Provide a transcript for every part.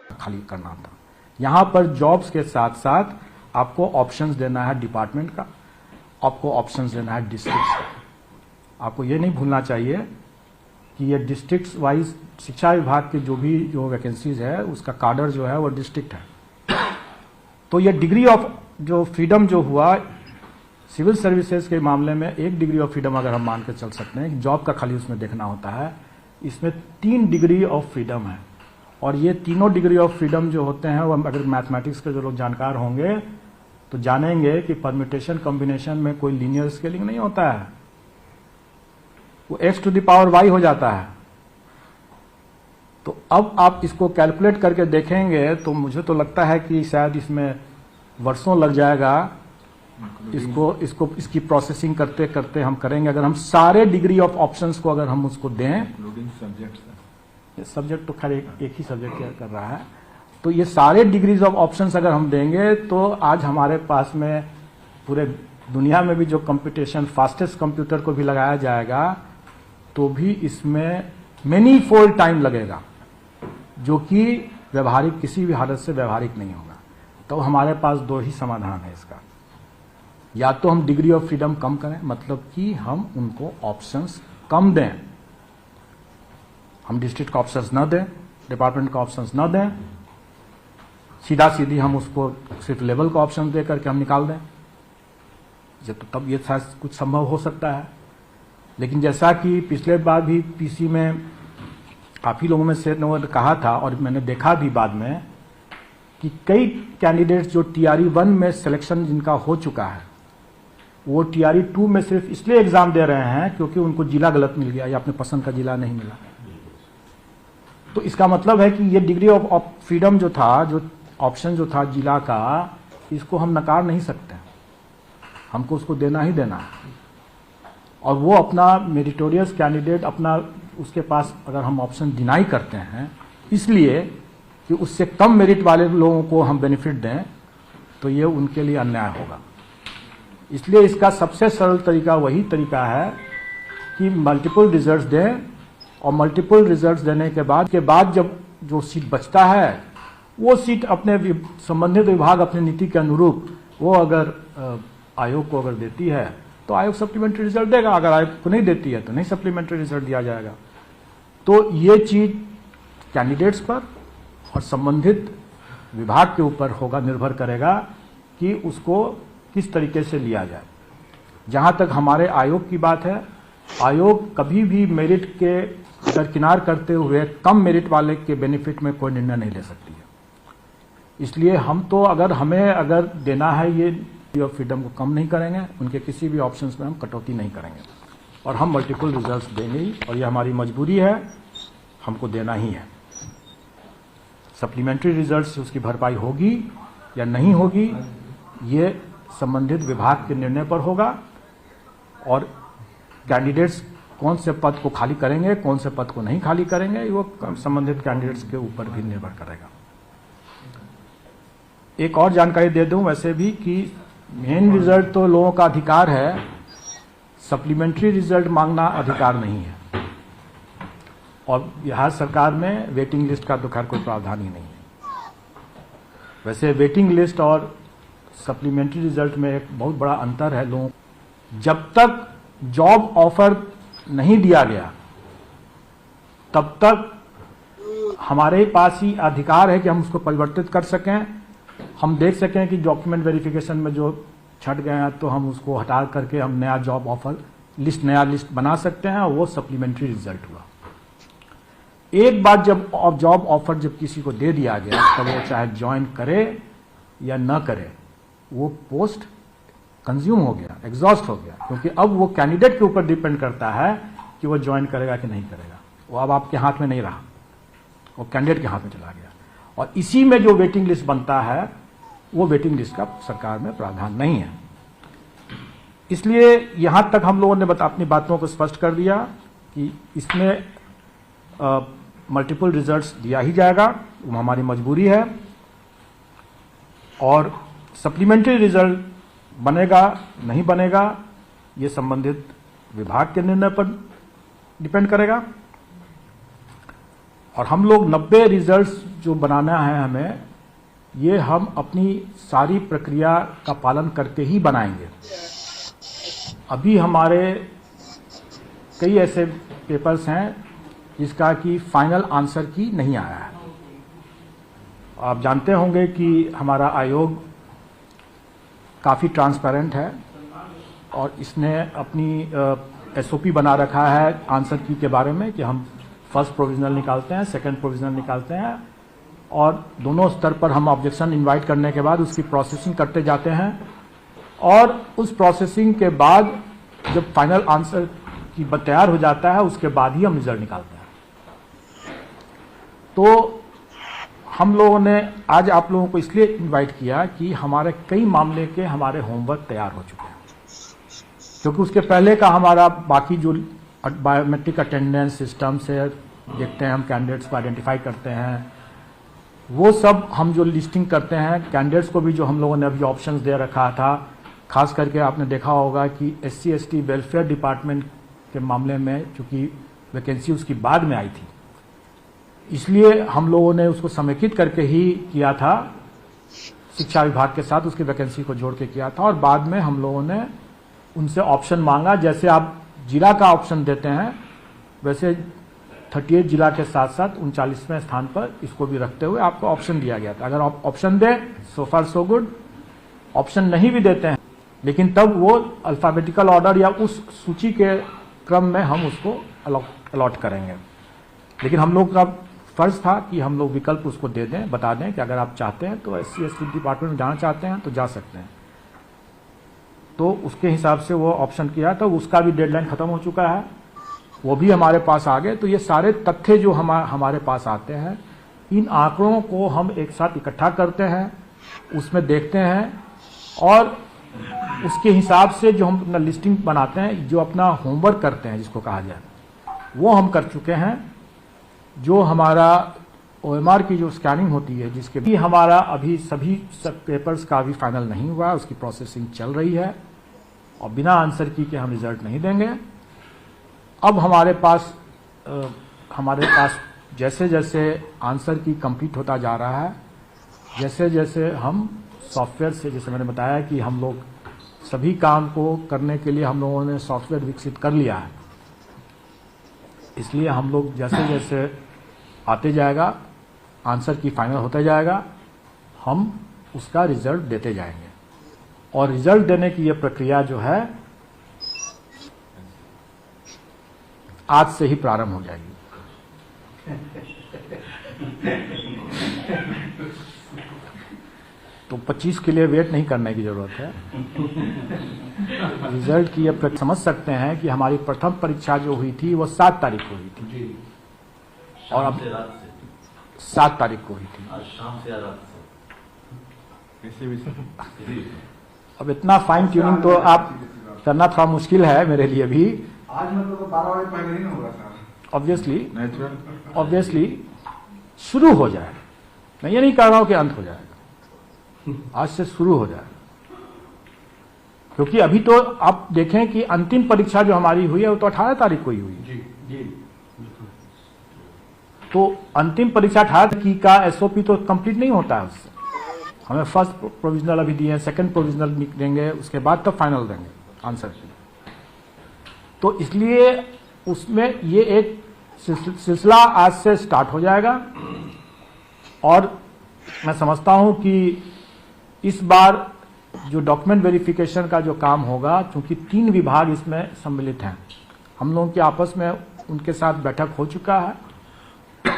खाली करना था। यहाँ पर जॉब्स के साथ साथ आपको ऑप्शंस देना है डिपार्टमेंट का, आपको ऑप्शंस देना है डिस्ट्रिक्ट का। आपको ये नहीं भूलना चाहिए कि ये डिस्ट्रिक्ट वाइज शिक्षा विभाग के जो वैकेंसीज है उसका कार्डर जो है वो डिस्ट्रिक्ट है। तो ये डिग्री ऑफ जो फ्रीडम जो हुआ सिविल सर्विसेज के मामले में, एक डिग्री ऑफ फ्रीडम अगर हम मान के चल सकते हैं कि जॉब का खाली उसमें देखना होता है, इसमें 3 डिग्री ऑफ फ्रीडम है। और ये तीनों डिग्री ऑफ फ्रीडम जो होते हैं वो अगर मैथमेटिक्स के जो लोग जानकार होंगे तो जानेंगे कि परम्यूटेशन कॉम्बिनेशन में कोई लीनियर स्केलिंग नहीं होता है, वो x to the power y हो जाता है। तो अब आप इसको कैलकुलेट करके देखेंगे तो मुझे तो लगता है कि शायद इसमें वर्षों लग जाएगा। इसकी प्रोसेसिंग करते करते हम करेंगे। अगर हम सारे डिग्री ऑफ ऑप्शंस को अगर हम उसको दें, सब्जेक्ट तो खैर एक ही सब्जेक्ट कर रहा है, तो ये सारे डिग्रीज ऑफ ऑप्शंस अगर हम देंगे तो आज हमारे पास में पूरे दुनिया में भी जो कंप्यूटेशन फास्टेस्ट कंप्यूटर को भी लगाया जाएगा तो भी इसमें मेनी फोल्ड टाइम लगेगा, जो कि व्यवहारिक किसी भी हालत से व्यवहारिक नहीं होगा। तो हमारे पास 2 ही समाधान है इसका। या तो हम डिग्री ऑफ फ्रीडम कम करें, मतलब कि हम उनको ऑप्शंस कम दें, हम डिस्ट्रिक्ट का ऑप्शंस न दें, डिपार्टमेंट का ऑप्शंस न दें, सीधा सीधी हम उसको सिर्फ लेवल का ऑप्शन दे करके हम निकाल दें, तो तब ये शायद कुछ संभव हो सकता है। लेकिन जैसा कि पिछले बार भी पीसी में काफी लोगों में से ने कहा था और मैंने देखा भी बाद में कि कई कैंडिडेट्स जो TRE 1 में सिलेक्शन जिनका हो चुका है वो TRE 2 में सिर्फ इसलिए एग्जाम दे रहे हैं क्योंकि उनको जिला गलत मिल गया या अपने पसंद का जिला नहीं मिला। तो इसका मतलब है कि ये डिग्री ऑफ फ्रीडम जो था, जो ऑप्शन जो था जिला का, इसको हम नकार नहीं सकते, हमको उसको देना ही देना है। और वो अपना मेरिटोरियस कैंडिडेट अपना उसके पास अगर हम ऑप्शन डिनाई करते हैं इसलिए कि उससे कम मेरिट वाले लोगों को हम बेनिफिट दें तो ये उनके लिए अन्याय होगा। इसलिए इसका सबसे सरल तरीका वही तरीका है कि मल्टीपल रिजल्ट्स दें, और मल्टीपल रिजल्ट्स देने के बाद जब जो सीट बचता है वो सीट अपने संबंधित विभाग अपनी नीति के अनुरूप वो अगर आयोग को अगर देती है तो आयोग सप्लीमेंट्री रिजल्ट देगा, अगर आयोग को नहीं देती है तो नहीं सप्लीमेंट्री रिजल्ट दिया जाएगा। तो ये चीज कैंडिडेट्स पर और संबंधित विभाग के ऊपर होगा, निर्भर करेगा कि उसको किस तरीके से लिया जाए। जहां तक हमारे आयोग की बात है, आयोग कभी भी मेरिट के दरकिनार करते हुए कम मेरिट वाले के बेनिफिट में कोई निर्णय नहीं ले सकती है। इसलिए हम तो अगर देना है ये ऑफ फ्रीडम को कम नहीं करेंगे, उनके किसी भी ऑप्शंस में हम कटौती नहीं करेंगे और हम मल्टीपल रिजल्ट्स देंगे ही, और ये हमारी मजबूरी है, हमको देना ही है। सप्लीमेंट्री रिजल्ट से उसकी भरपाई होगी या नहीं होगी ये संबंधित विभाग के निर्णय पर होगा, और कैंडिडेट्स कौन से पद को खाली करेंगे, कौन से पद को नहीं खाली करेंगे, वो संबंधित कैंडिडेट्स के ऊपर भी निर्भर करेगा। एक और जानकारी दे दूं वैसे भी कि मेन रिजल्ट तो लोगों का अधिकार है, सप्लीमेंट्री रिजल्ट मांगना अधिकार नहीं है। और बिहार सरकार में वेटिंग लिस्ट का तो खैर कोई प्रावधान ही नहीं है। वैसे वेटिंग लिस्ट और सप्लीमेंट्री रिजल्ट में एक बहुत बड़ा अंतर है। लोगों जब तक जॉब ऑफर नहीं दिया गया तब तक हमारे पास ही अधिकार है कि हम उसको परिवर्तित कर सकें, हम देख सकें कि डॉक्यूमेंट वेरिफिकेशन में जो छट गए हैं तो हम उसको हटा करके हम नया जॉब ऑफर लिस्ट, नया लिस्ट बना सकते हैं, और वो सप्लीमेंट्री रिजल्ट हुआ। एक बार जब जॉब ऑफर जब किसी को दे दिया गया तब वो चाहे ज्वाइन करे या न करे, वो पोस्ट कंज्यूम हो गया, एग्जॉस्ट हो गया, क्योंकि अब वो कैंडिडेट के ऊपर डिपेंड करता है कि वो ज्वाइन करेगा कि नहीं करेगा। वो अब आपके हाथ में नहीं रहा, वो कैंडिडेट के हाथ में चला गया। और इसी में जो वेटिंग लिस्ट बनता है वो वेटिंग लिस्ट का सरकार में प्रावधान नहीं है। इसलिए यहां तक हम लोगों ने अपनी बातों को स्पष्ट कर दिया कि इसमें मल्टीपल रिजल्ट्स दिया ही जाएगा, वो हमारी मजबूरी है, और सप्लीमेंट्री रिजल्ट बनेगा नहीं बनेगा ये संबंधित विभाग के निर्णय पर डिपेंड करेगा। और हम लोग 90 रिजल्ट्स जो बनाना है हमें, ये हम अपनी सारी प्रक्रिया का पालन करके ही बनाएंगे। अभी हमारे कई ऐसे पेपर्स हैं जिसका कि फाइनल आंसर की नहीं आया है। आप जानते होंगे कि हमारा आयोग काफ़ी ट्रांसपेरेंट है और इसने अपनी एसओपी बना रखा है आंसर की के बारे में कि हम फर्स्ट प्रोविजनल निकालते हैं, सेकंड प्रोविजनल निकालते हैं और दोनों स्तर पर हम ऑब्जेक्शन इनवाइट करने के बाद उसकी प्रोसेसिंग करते जाते हैं और उस प्रोसेसिंग के बाद जब फाइनल आंसर की तैयार हो जाता है उसके बाद ही हम रिजल्ट निकालते हैं। तो हम लोगों ने आज आप लोगों को इसलिए इनवाइट किया कि हमारे कई मामले के हमारे होमवर्क तैयार हो चुके हैं, क्योंकि उसके पहले का हमारा बाकी जो बायोमेट्रिक अटेंडेंस सिस्टम से देखते हैं, हम कैंडिडेट्स को आइडेंटिफाई करते हैं, वो सब हम जो लिस्टिंग करते हैं कैंडिडेट्स को भी जो हम लोगों ने अभी ऑप्शंस दे रखा था। खास करके आपने देखा होगा कि SC/ST वेलफेयर डिपार्टमेंट के मामले में चूंकि वैकेंसी उसकी बाद में आई थी, इसलिए हम लोगों ने उसको समेकित करके ही किया था, शिक्षा विभाग के साथ उसकी वैकेंसी को जोड़ के किया था और बाद में हम लोगों ने उनसे ऑप्शन मांगा। जैसे आप जिला का ऑप्शन देते हैं वैसे 38 जिला के साथ साथ 39वें स्थान पर इसको भी रखते हुए आपको ऑप्शन दिया गया था। अगर आप ऑप्शन दें सो फार सो गुड, ऑप्शन नहीं भी देते हैं लेकिन तब वो अल्फाबेटिकल ऑर्डर या उस सूची के क्रम में हम उसको अलॉट करेंगे। लेकिन हम लोग का फर्ज था कि हम लोग विकल्प उसको दे दें, बता दें कि अगर आप चाहते हैं तो SC/ST डिपार्टमेंट में जाना चाहते हैं तो जा सकते हैं। तो उसके हिसाब से वो ऑप्शन किया, तो उसका भी डेडलाइन खत्म हो चुका है, वो भी हमारे पास आ गए। तो ये सारे तथ्य जो हमारे पास आते हैं, इन आंकड़ों को हम एक साथ इकट्ठा करते हैं, उसमें देखते हैं और उसके हिसाब से जो हम अपना लिस्टिंग बनाते हैं, जो अपना होमवर्क करते हैं जिसको कहा जाए, वो हम कर चुके हैं। जो हमारा OMR की जो स्कैनिंग होती है जिसके भी हमारा अभी सभी पेपर्स का भी फाइनल नहीं हुआ, उसकी प्रोसेसिंग चल रही है और बिना आंसर की के हम रिजल्ट नहीं देंगे। अब हमारे पास जैसे जैसे आंसर की कंप्लीट होता जा रहा है, जैसे जैसे हम सॉफ्टवेयर से, जैसे मैंने बताया कि हम लोग सभी काम को करने के लिए हम लोगों ने सॉफ्टवेयर विकसित कर लिया है, इसलिए हम लोग जैसे जैसे आते जाएगा आंसर की फाइनल होता जाएगा, हम उसका रिजल्ट देते जाएंगे और रिजल्ट देने की ये प्रक्रिया जो है आज से ही प्रारंभ हो जाएगी। तो 25 के लिए वेट नहीं करने की जरूरत है। रिजल्ट की ये समझ सकते हैं कि हमारी प्रथम परीक्षा जो हुई थी वो 7 तारीख को हुई थी और अब 7 तारीख को हुई थी। शाम से रात से। अब इतना फाइन ट्यूनिंग तो आप करना थोड़ा मुश्किल है मेरे लिए भी। आज मतलब तो 12 बजे पहले नहीं होगा सर। ऑब्वियसली शुरू हो जाए, मैं ये नहीं कह रहा हूं कि अंत हो जाएगा, आज से शुरू हो जाए। क्योंकि अभी तो आप देखें कि अंतिम परीक्षा जो हमारी हुई है वो तो 18 तारीख को ही हुई। जी। तो अंतिम परीक्षा 18 की का SOP तो कंप्लीट नहीं होता है उससे। हमें फर्स्ट प्रोविजनल अभी दिए, सेकंड प्रोविजनल देंगे, उसके बाद तब फाइनल देंगे आंसर की। तो इसलिए उसमें ये एक सिलसिला आज से स्टार्ट हो जाएगा और मैं समझता हूं कि इस बार जो डॉक्यूमेंट वेरिफिकेशन का जो काम होगा, क्योंकि 3 विभाग इसमें सम्मिलित हैं, हम लोगों की आपस में उनके साथ बैठक हो चुका है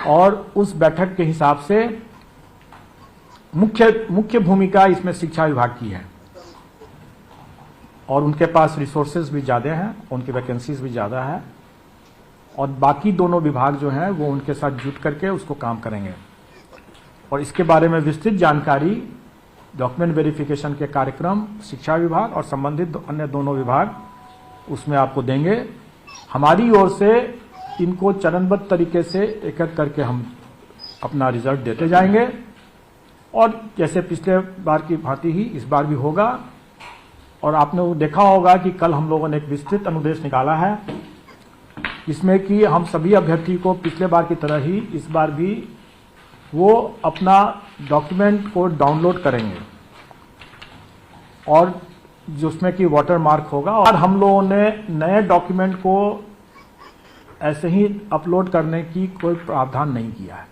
और उस बैठक के हिसाब से मुख्य भूमिका इसमें शिक्षा विभाग की है और उनके पास रिसोर्सेज भी ज़्यादा हैं, उनकी वैकेंसीज भी ज़्यादा है और बाकी दोनों विभाग जो हैं वो उनके साथ जुट करके उसको काम करेंगे और इसके बारे में विस्तृत जानकारी डॉक्यूमेंट वेरिफिकेशन के कार्यक्रम शिक्षा विभाग और संबंधित अन्य दोनों विभाग उसमें आपको देंगे। हमारी ओर से इनको चरणबद्ध तरीके से एक एक करके हम अपना रिजल्ट देते जाएंगे और जैसे पिछले बार की भांति ही इस बार भी होगा। और आपने देखा होगा कि कल हम लोगों ने एक विस्तृत अनुदेश निकाला है, इसमें कि हम सभी अभ्यर्थी को पिछले बार की तरह ही इस बार भी वो अपना डॉक्यूमेंट को डाउनलोड करेंगे और जो उसमें कि वाटर मार्क होगा, और हम लोगों ने नए डॉक्यूमेंट को ऐसे ही अपलोड करने की कोई प्रावधान नहीं किया है।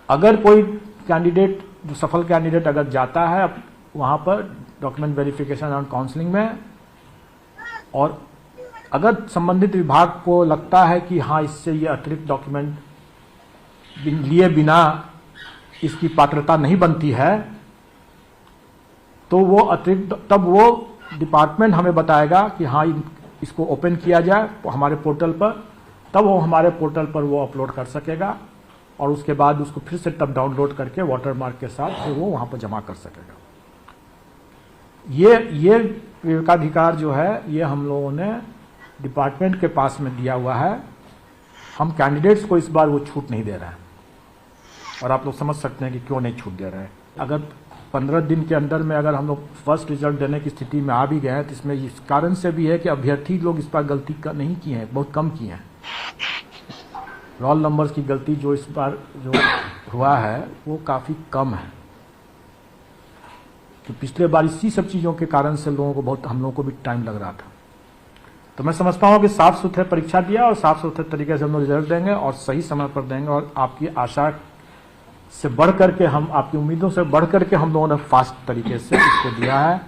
अगर कोई कैंडिडेट, जो सफल कैंडिडेट अगर जाता है वहां पर डॉक्यूमेंट वेरिफिकेशन एंड काउंसलिंग में, और अगर संबंधित विभाग को लगता है कि हाँ इससे ये अतिरिक्त डॉक्यूमेंट लिए बिना इसकी पात्रता नहीं बनती है, तो वो अतिरिक्त, तब वो डिपार्टमेंट हमें बताएगा कि हाँ इसको ओपन किया जाए हमारे पोर्टल पर, तब वो हमारे पोर्टल पर वो अपलोड कर सकेगा और उसके बाद उसको फिर से तब डाउनलोड करके वाटरमार्क के साथ फिर वो वहां पर जमा कर सकेगा। ये विवेकाधिकार जो है ये हम लोगों ने डिपार्टमेंट के पास में दिया हुआ है। हम कैंडिडेट्स को इस बार वो छूट नहीं दे रहे हैं, और आप लोग समझ सकते हैं कि क्यों नहीं छूट दे रहे हैं। अगर 15 दिन के अंदर में अगर हम लोग फर्स्ट रिजल्ट देने की स्थिति में आ भी गए हैं, तो इसमें इस कारण से भी है कि अभ्यर्थी लोग इस बार गलती नहीं की है, बहुत कम की हैं। रोल नंबर्स की गलती जो इस बार जो हुआ है वो काफ़ी कम है, तो पिछले बार इसी सब चीज़ों के कारण से लोगों को बहुत, हम लोगों को भी टाइम लग रहा था। तो मैं समझता हूँ कि साफ सुथरे परीक्षा दिया और साफ सुथरे तरीके से हम लोग रिजल्ट देंगे और सही समय पर देंगे, और आपकी आशा से बढ़ करके, हम आपकी उम्मीदों से बढ़ करके हम लोगों ने फास्ट तरीके से इसको दिया है।